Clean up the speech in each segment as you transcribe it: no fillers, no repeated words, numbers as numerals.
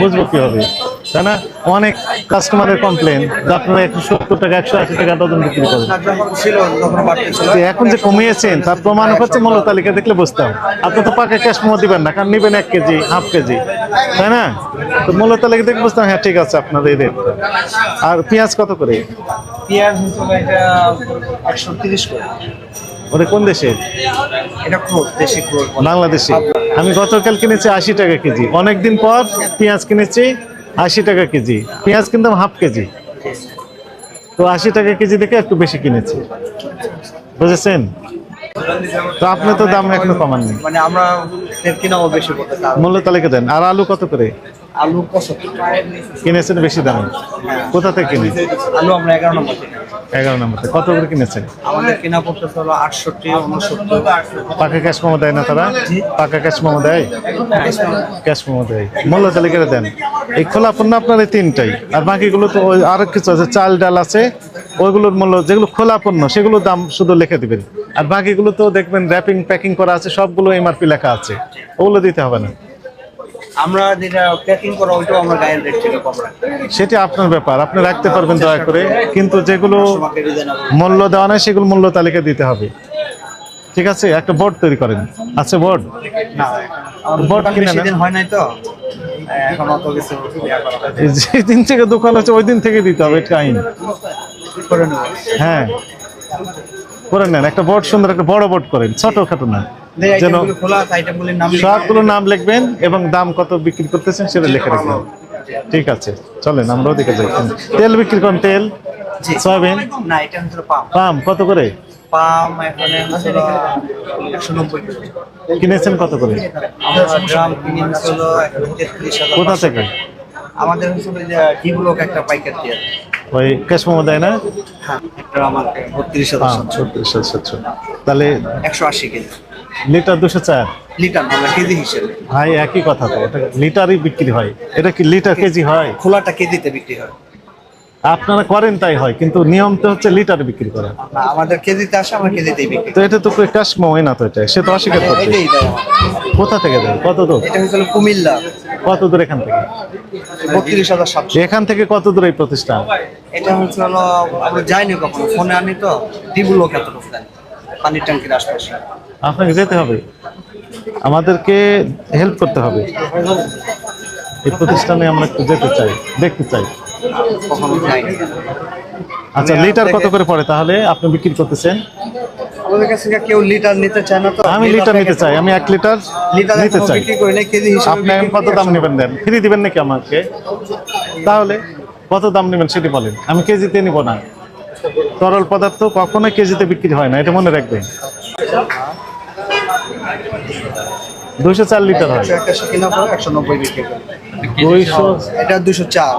বুঝবো কি হবে, তাই না? অনেক কাস্টমারের কমপ্লেন আপনারা 170 টাকা 180 টাকা ডজন বিক্রি করেন। এখন যে কমিয়েছেন তার প্রমাণ হচ্ছে মূল্য তালিকা দেখলে বুঝতাম। আপনি তো পাকা ক্যাশ মেমো দিবেন না, কারণ নিবেন 1 কেজি হাফ কেজি, তাই না? তো মূল্য তালিকা দেখে বুঝতাম হ্যাঁ ঠিক আছে আপনার এই রেট। আর পেঁয়াজ কত করে? পেঁয়াজ হচ্ছে এটা 130 করে। ওটা কোন দেশে? এটা দেশি ক্রোধ বাংলাদেশে। আমি গতকাল কিনেছি 80 টাকা কেজি। অনেকদিন পর পেঁয়াজ কিনেছি 80 টাকা কেজি। পেঁয়াজ কিনতাম হাফ কেজি, তো 80 টাকা কেজি দেখে একটু বেশি কিনেছি, বুঝেছেন? তো আপনি তো দাম এখনো কমাননি, মানে আমরা কিনাও বেশি করতে চাই। মূল্য তালিকা দেন। আর আলু কত করে আলু 75 কিনেছেন বেশি দামে? কোথা থেকে কিনে? আলু আমরা 11 নম্বর থেকে। 11 নম্বর কত করে কিনেছেন? আমাদের কেনা পড়তেছে হলো 68 69। পাকা ক্যাশ মেমো দেয় না তারা? পাকা ক্যাশ মেমো দেয়? ক্যাশ মেমো দেয়। মূল্য তালিকা দেন। এই খোলা পণ্য আপনার এই তিনটাই, আর বাকিগুলো তো ওই আরো কিছু আছে, চাল ডাল আছে, ওইগুলোর মূল্য যেগুলো খোলা পণ্য সেগুলোর দাম শুধু লিখে দিবেন। আর বাকিগুলো তো দেখবেন র্যাপিং প্যাকিং করা আছে, সবগুলো এমআরপি লেখা আছে, ওগুলো দিতে হবে না। আমরা যেটা প্যাকিং করা ওইটাও আমরা গায়ের রেট থেকে কম রাখি। সেটা আপনার ব্যাপার, আপনি রাখতে পারবেন দয়া করে, কিন্তু যেগুলো মূল্য দেওয়া নাই সেগুলো মূল্য তালিকা দিতে হবে। ঠিক আছে, একটা বোর্ড তৈরি করেন। আছে বোর্ড? না, বোর্ড কিনে বেশি নেন। দিন হয় নাই তো এখন অত কিছু ইয়া করা হয় না। যেদিন থেকে দোকান হচ্ছে ওই দিন থেকে দিতে হবে, এটা আইন। করে নেব। হ্যাঁ, করে নেন একটা বোর্ড, সুন্দর একটা বড় বোর্ড করেন, ছোটখাটো না, যেন আইটেমগুলো খোলা আছে, আইটেমগুলোর নাম লিখে সবগুলো নাম লিখবেন এবং দাম কত বিক্রি করতেছেন সেটা লিখে রাখবেন। ঠিক আছে, চলেন আমরা ওদিকে যাই। তেল বিক্রি করেন? তেল, জি। সয়াবিন, না, এটা হচ্ছে পাম। পাম কত করে পাম এখানে হচ্ছে 190 করে। কিনেছেন? কত করে? আমরা গ্রাম কিনে হলো 33,000। কোথা থেকে? আমাদের হচ্ছে ওই যে ডিগুলোক একটা পাইকার দিয়ে। ওই ক্যাশ মেমো দেয় না? হ্যাঁ, একটা আমাকে 32,000 পাম 36,700। তাহলে 180 কেজি। লিটার 204। লিটার না, আমরা কেজি হিসেবে। ভাই একই কথা তো, এটা লিটারই বিক্রি হয়, এটা কি লিটার কেজি হয়? খোলাটা কেজিতে বিক্রি হয়। আপনারা করেন তাই হয়, কিন্তু নিয়ম তো হচ্ছে লিটারে বিক্রি করেন। না, আমাদের কেজিতে আসে, আমরা কেজিতেই বিক্রি তো এটা তো ক্যাশ মেমোই না, তো এটা সে তো অস্বীকার করি। করছে। এটাই দেয় আমাদের। কোথা থেকে দেয়? কত দূর? এটা হচ্ছে কুমিল্লা, কত দূর এখান থেকে? 32,700। এখান থেকে কত দূর এই প্রতিষ্ঠান? এটা হচ্ছে হলো আমরা যাইনি কখনো, ফোনে আনি তো। ডিগুলোক এতটুকু দেন, পানির ট্যাঙ্কির আশপাশে। আপনাকে যেতে হবে, আমাদেরকে হেল্প করতে হবে। এই প্রতিষ্ঠানে আমরা একটু যেতে চাই, দেখতে চাই। কখনো যাইনি। আচ্ছা, লিটার কত করে পড়ে তাহলে আপনি বিক্রি করতেছেন? আমাদের কাছে কেউ লিটার নিতে চায় না তো। আমি লিটার নিতে চাই, আমি 1 লিটার লিটার নিতে চাই। বিক্রি করি না, কেজি হিসেবে আপনি এখন কত দাম নেবেন দেন, ফ্রি দিবেন নাকি আমাকে? তাহলে কত দাম নেবেন সেটি বলেন, আমি কেজিতে নিব না। তরল পদার্থ কখনোই কেজিতে বিক্রি হয় না, এটা মনে রাখবেন। 204 লিটার হয়। 181 কিনা পরে 190 বিক্রি করি। 200 এটা 204।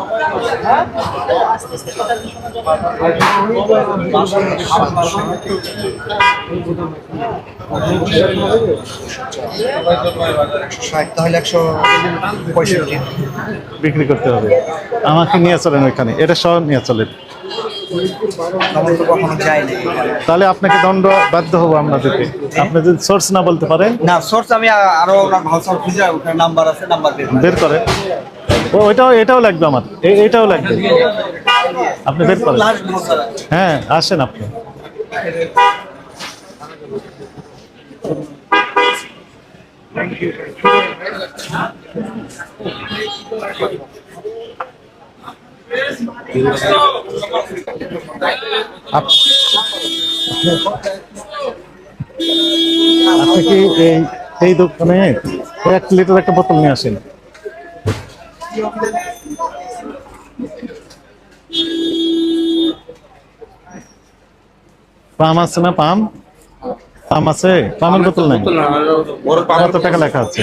তাহলে 165 বিক্রি করতে হবে। আমাকে নিয়ে চলেন ওইখানে, এটা সহ নিয়ে চলেন। আমরা তো কখনো যাইনি। তাহলে আপনাকে দণ্ড বাধ্য হবো আমরা দিতে, আপনি যদি সোর্স না বলতে পারেন। না, সোর্স আমি আরো ভাষা খুঁজে, ওখানে নাম্বার আছে, নাম্বার বের করেন। এটাও লাগবে আমার, এটাও লাগবে, আপনি বের করেন। হ্যাঁ, আসেন আপনি। আপনি কি এই দোকানে 1 লিটার একটা বোতল নিয়ে আসেন। পাম আছে না? পাম আছে? পামের বোতল নাই? কত টাকা লেখা আছে?